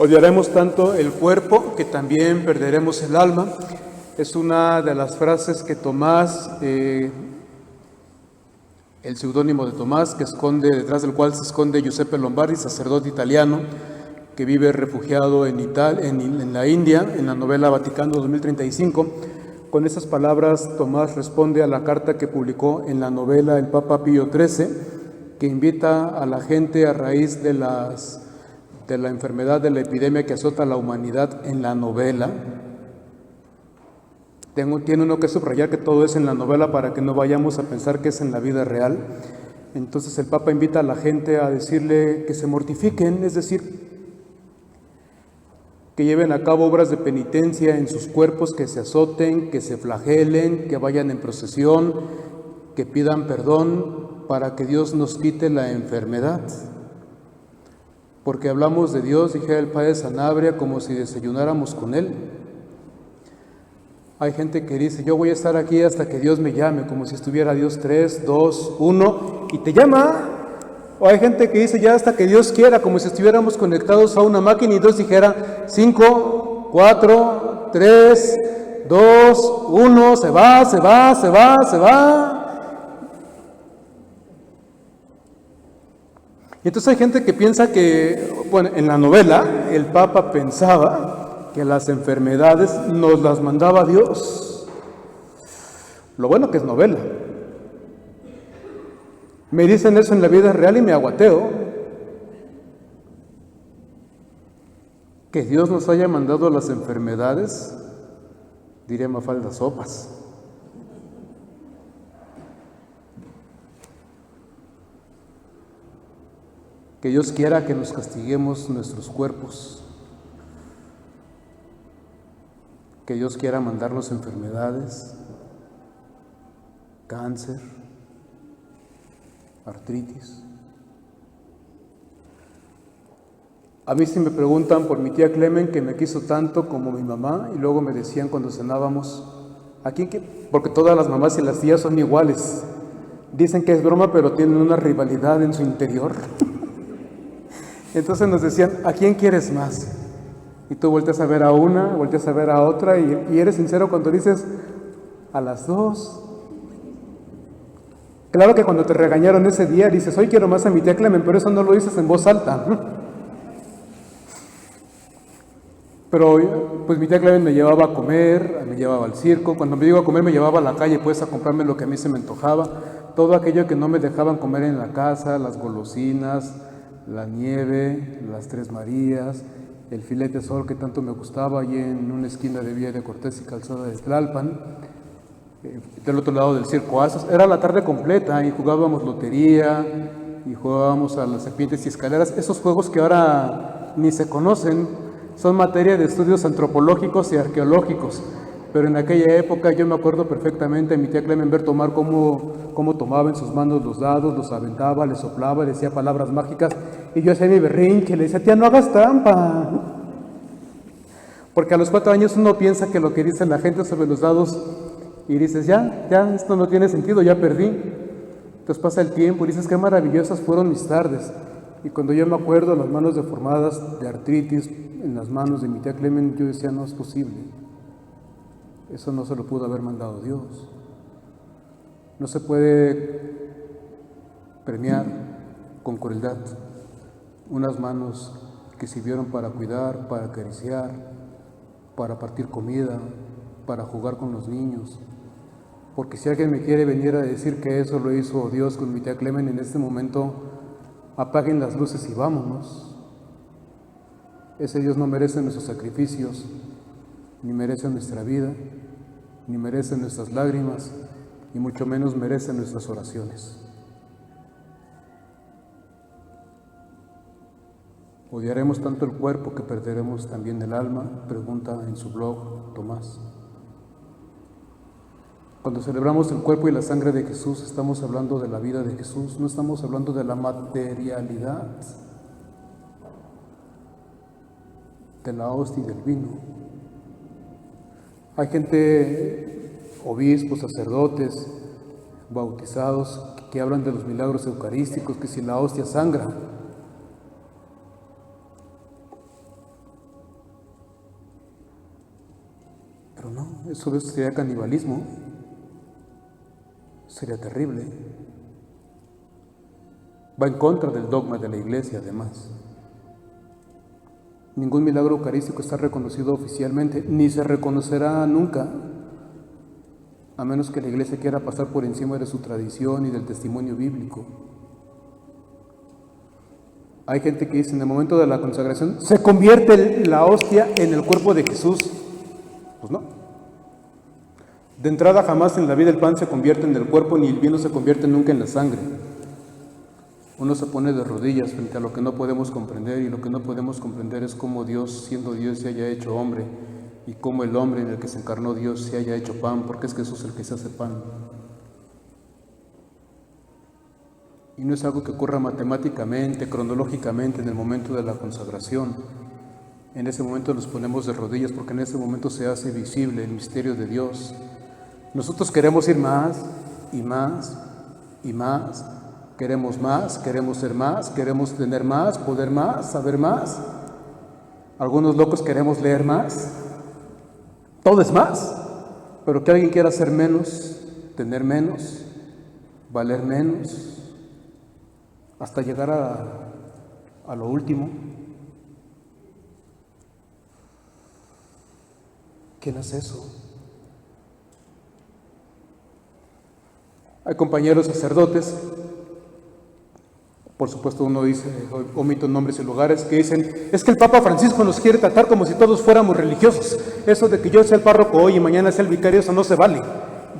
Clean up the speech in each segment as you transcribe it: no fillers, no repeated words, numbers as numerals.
Odiaremos tanto el cuerpo que también perderemos el alma. Es una de las frases que Tomás, el seudónimo de Tomás, detrás del cual se esconde Giuseppe Lombardi, sacerdote italiano, que vive refugiado en la India, en la novela Vaticano 2035. Con esas palabras, Tomás responde a la carta que publicó en la novela el Papa Pío XIII, que invita a la gente a raíz de la enfermedad, de la epidemia que azota a la humanidad en la novela. Tiene uno que subrayar que todo es en la novela para que no vayamos a pensar que es en la vida real. Entonces el Papa invita a la gente a decirle que se mortifiquen, es decir, que lleven a cabo obras de penitencia en sus cuerpos, que se azoten, que se flagelen, que vayan en procesión, que pidan perdón para que Dios nos quite la enfermedad. Porque hablamos de Dios, dijera el padre Sanabria, como si desayunáramos con Él. Hay gente que dice, yo voy a estar aquí hasta que Dios me llame, como si estuviera Dios 3, 2, 1, y te llama. O hay gente que dice, ya hasta que Dios quiera, como si estuviéramos conectados a una máquina y Dios dijera, 5, 4, 3, 2, 1, se va, se va, se va, se va. Y entonces hay gente que piensa que, bueno, en la novela el Papa pensaba que las enfermedades nos las mandaba Dios. Lo bueno que es novela. Me dicen eso en la vida real y me aguateo. Que Dios nos haya mandado las enfermedades, diría Mafalda Sopas. Que Dios quiera que nos castiguemos nuestros cuerpos. Que Dios quiera mandarnos enfermedades, cáncer, artritis. A mí sí me preguntan por mi tía Clemen, que me quiso tanto como mi mamá, y luego me decían cuando cenábamos, porque todas las mamás y las tías son iguales. Dicen que es broma, pero tienen una rivalidad en su interior. Entonces nos decían, ¿a quién quieres más? Y tú volteas a ver a una, volteas a ver a otra, y eres sincero cuando dices, a las dos. Claro que cuando te regañaron ese día dices, hoy quiero más a mi tía Clemen, pero eso no lo dices en voz alta. Pero pues mi tía Clemen me llevaba a comer, me llevaba al circo. Cuando me digo a comer me llevaba a la calle pues a comprarme lo que a mí se me antojaba. Todo aquello que no me dejaban comer en la casa, las golosinas, la nieve, las Tres Marías, el filete sol que tanto me gustaba allí en una esquina de Villa de Cortés y Calzada de Tlalpan. Del otro lado del circo Asos, era la tarde completa y jugábamos lotería y jugábamos a las serpientes y escaleras, esos juegos que ahora ni se conocen, son materia de estudios antropológicos y arqueológicos, pero en aquella época yo me acuerdo perfectamente a mi tía Clemen ver tomar cómo tomaba en sus manos los dados, los aventaba, les soplaba, le decía palabras mágicas y yo hacía mi berrinche, le decía, tía, no hagas trampa, porque a los 4 años uno piensa que lo que dice la gente sobre los dados y dices, ya, esto no tiene sentido, ya perdí. Entonces pasa el tiempo y dices, qué maravillosas fueron mis tardes. Y cuando yo me acuerdo las manos deformadas de artritis en las manos de mi tía Clemen, yo decía, no es posible. Eso no se lo pudo haber mandado Dios. No se puede premiar con crueldad unas manos que sirvieron para cuidar, para acariciar, para partir comida, para jugar con los niños. Porque si alguien me quiere venir a decir que eso lo hizo Dios con mi tía Clemen en este momento, apaguen las luces y vámonos. Ese Dios no merece nuestros sacrificios, ni merece nuestra vida, ni merece nuestras lágrimas, y mucho menos merece nuestras oraciones. ¿Odiaremos tanto el cuerpo que perderemos también el alma?, pregunta en su blog Tomás. Cuando celebramos el cuerpo y la sangre de Jesús, estamos hablando de la vida de Jesús, no estamos hablando de la materialidad de la hostia y del vino. Hay gente, obispos, sacerdotes, bautizados, que hablan de los milagros eucarísticos, que si la hostia sangra. Eso sería canibalismo. Sería terrible. Va en contra del dogma de la Iglesia, además. Ningún milagro eucarístico está reconocido oficialmente, ni se reconocerá nunca, a menos que la Iglesia quiera pasar por encima de su tradición y del testimonio bíblico. Hay gente que dice en el momento de la consagración, se convierte la hostia en el cuerpo de Jesús. Pues no. De entrada, jamás en la vida el pan se convierte en el cuerpo, ni el vino se convierte nunca en la sangre. Uno se pone de rodillas frente a lo que no podemos comprender, y lo que no podemos comprender es cómo Dios, siendo Dios, se haya hecho hombre, y cómo el hombre en el que se encarnó Dios se haya hecho pan, porque es Jesús el que se hace pan. Y no es algo que ocurra matemáticamente, cronológicamente en el momento de la consagración. En ese momento nos ponemos de rodillas porque en ese momento se hace visible el misterio de Dios. Nosotros queremos ir más y más y más. Queremos más, queremos ser más, queremos tener más, poder más, saber más. Algunos locos queremos leer más. Todo es más. Pero que alguien quiera ser menos, tener menos, valer menos, hasta llegar a lo último. ¿Quién hace eso? Hay compañeros sacerdotes, por supuesto uno dice, omito nombres y lugares, que dicen, es que el Papa Francisco nos quiere tratar como si todos fuéramos religiosos. Eso de que yo sea el párroco hoy y mañana sea el vicario, eso no se vale.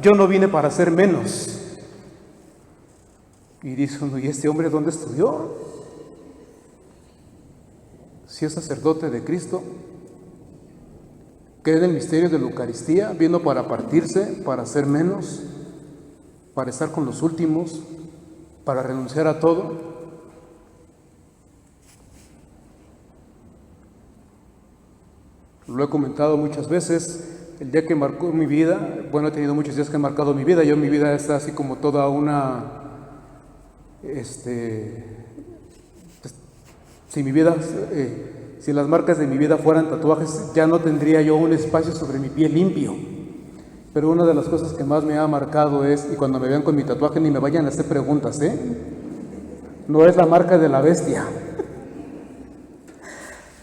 Yo no vine para ser menos. Y dice uno, ¿y este hombre dónde estudió? Si es sacerdote de Cristo, cree en el misterio de la Eucaristía, vino para partirse, para ser menos, para estar con los últimos, para renunciar a todo. Lo he comentado muchas veces, el día que marcó mi vida, bueno, he tenido muchos días que han marcado mi vida, mi vida está así como toda una, si mi vida, si las marcas de mi vida fueran tatuajes, ya no tendría yo un espacio sobre mi piel limpio. Pero una de las cosas que más me ha marcado es, y cuando me vean con mi tatuaje ni me vayan a hacer preguntas, no es la marca de la bestia.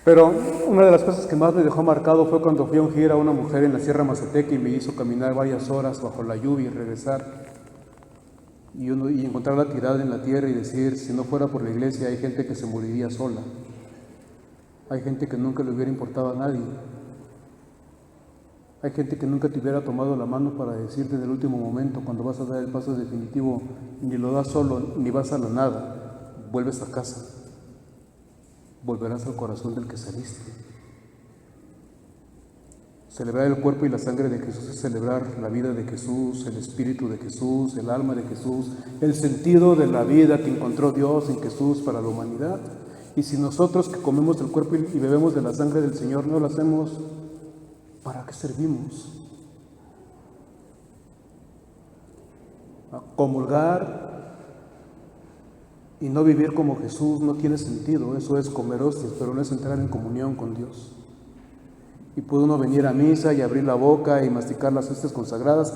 Pero una de las cosas que más me dejó marcado fue cuando fui a ungir a una mujer en la Sierra Mazateca y me hizo caminar varias horas bajo la lluvia y regresar. Y encontrarla tirada en la tierra y decir, si no fuera por la iglesia hay gente que se moriría sola. Hay gente que nunca le hubiera importado a nadie. Hay gente que nunca te hubiera tomado la mano para decirte en el último momento, cuando vas a dar el paso definitivo, ni lo das solo, ni vas a la nada, vuelves a casa. Volverás al corazón del que saliste. Celebrar el cuerpo y la sangre de Jesús es celebrar la vida de Jesús, el espíritu de Jesús, el alma de Jesús, el sentido de la vida que encontró Dios en Jesús para la humanidad. Y si nosotros que comemos el cuerpo y bebemos de la sangre del Señor no lo hacemos, ¿para qué servimos? A comulgar y no vivir como Jesús no tiene sentido. Eso es comer hostias, pero no es entrar en comunión con Dios. Y puede uno venir a misa y abrir la boca y masticar las hostias consagradas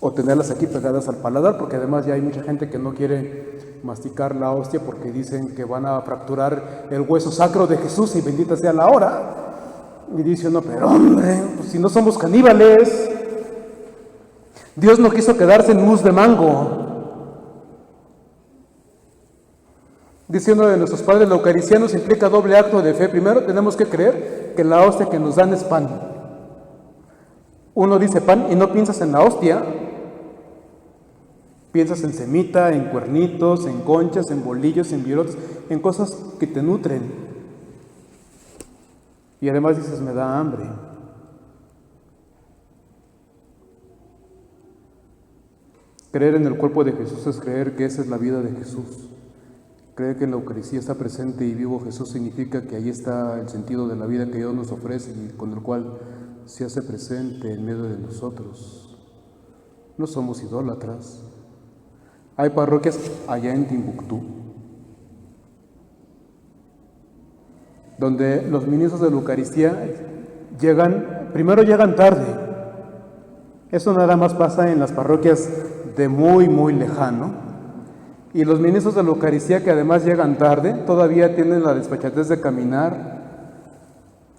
o tenerlas aquí pegadas al paladar, porque además ya hay mucha gente que no quiere masticar la hostia porque dicen que van a fracturar el hueso sacro de Jesús y bendita sea la hora. Y dice uno, pero hombre, pues si no somos caníbales, Dios no quiso quedarse en mus de mango. Dice uno de nuestros padres, la Eucaristía nos implica doble acto de fe. Primero tenemos que creer que la hostia que nos dan es pan. Uno dice pan y no piensas en la hostia, piensas en semita, en cuernitos, en conchas, en bolillos, en virotes, en cosas que te nutren. Y además dices, me da hambre. Creer en el cuerpo de Jesús es creer que esa es la vida de Jesús. Creer que en la Eucaristía está presente y vivo Jesús significa que ahí está el sentido de la vida que Dios nos ofrece y con el cual se hace presente en medio de nosotros. No somos idólatras. Hay parroquias allá en Timbuktu donde los ministros de la Eucaristía primero llegan tarde, Eso nada más pasa en las parroquias de muy, muy lejano. Y los ministros de la Eucaristía, que además llegan tarde, todavía tienen la desfachatez de caminar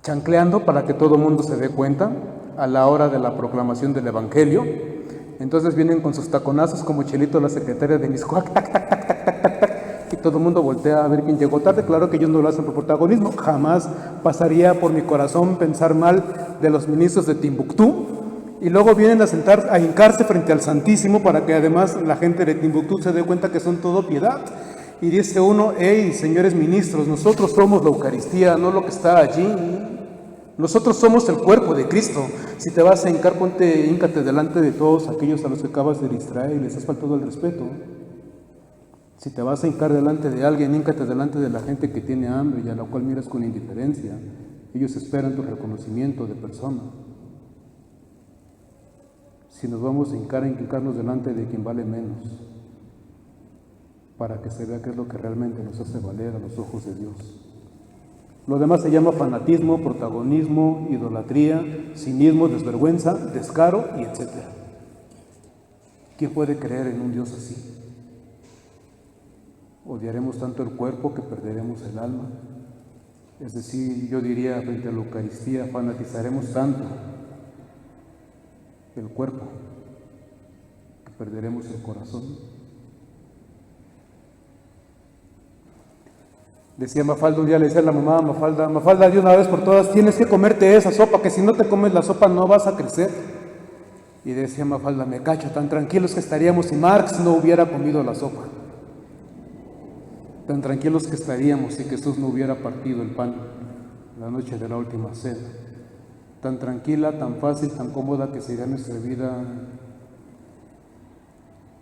chancleando para que todo el mundo se dé cuenta a la hora de la proclamación del Evangelio. Entonces vienen con sus taconazos como Chelito, la secretaria de Miscoac, tac, tac, tac, tac, tac, tac, tac, y todo el mundo voltea a ver quién llegó tarde. Claro que ellos no lo hacen por protagonismo. Jamás pasaría por mi corazón pensar mal de los ministros de Timbuktu. Y luego vienen a hincarse frente al Santísimo para que además la gente de Timbuktu se dé cuenta que son todo piedad. Y dice uno, hey, señores ministros, nosotros somos la Eucaristía, no lo que está allí. Nosotros somos el cuerpo de Cristo. Si te vas a hincar, híncate delante de todos aquellos a los que acabas de distraer y les has faltado el respeto. Si te vas a hincar delante de alguien, híncate delante de la gente que tiene hambre y a la cual miras con indiferencia. Ellos esperan tu reconocimiento de persona. Si nos vamos a hincarnos delante de quien vale menos, para que se vea qué es lo que realmente nos hace valer a los ojos de Dios. Lo demás se llama fanatismo, protagonismo, idolatría, cinismo, desvergüenza, descaro y etc. ¿Quién puede creer en un Dios así? Odiaremos tanto el cuerpo que perderemos el alma. Es decir, yo diría frente a la Eucaristía, fanatizaremos tanto el cuerpo que perderemos el corazón. Decía Mafalda, un día le decía a la mamá, Mafalda, de una vez por todas, tienes que comerte esa sopa, que si no te comes la sopa no vas a crecer. Y decía Mafalda, me cacho, tan tranquilos que estaríamos si Marx no hubiera comido la sopa. Tan tranquilos que estaríamos si Jesús no hubiera partido el pan la noche de la última cena. Tan tranquila, tan fácil, tan cómoda que sería nuestra vida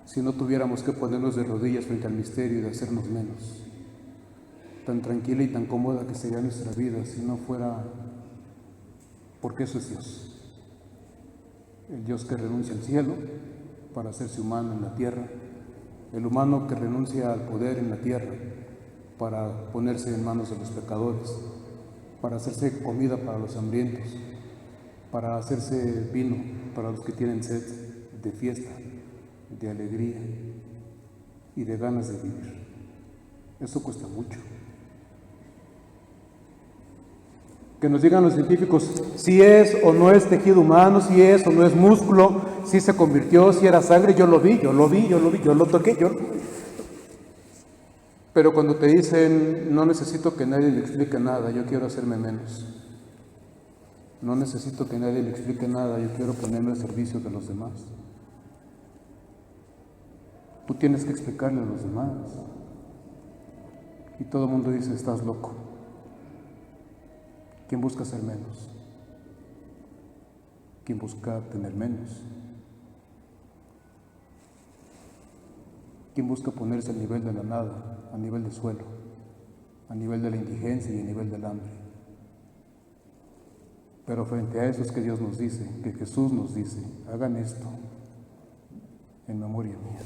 si no tuviéramos que ponernos de rodillas frente al misterio y de hacernos menos. Tan tranquila y tan cómoda que sería nuestra vida si no fuera porque eso es Dios. El Dios que renuncia al cielo para hacerse humano en la tierra, el humano que renuncia al poder en la tierra para ponerse en manos de los pecadores, para hacerse comida para los hambrientos, para hacerse vino para los que tienen sed de fiesta, de alegría y de ganas de vivir. Eso cuesta mucho. Que nos digan los científicos si es o no es tejido humano, si es o no es músculo, si se convirtió, si era sangre. Yo lo vi, yo lo toqué, Pero cuando te dicen, no necesito que nadie me explique nada, yo quiero hacerme menos. No necesito que nadie me explique nada, yo quiero ponerme al servicio de los demás. Tú tienes que explicarle a los demás. Y todo el mundo dice, estás loco. ¿Quién busca ser menos? ¿Quién busca tener menos? ¿Quién busca ponerse al nivel de la nada, a nivel del suelo, a nivel de la indigencia y a nivel del hambre? Pero frente a eso es que Dios nos dice, que Jesús nos dice, hagan esto en memoria mía.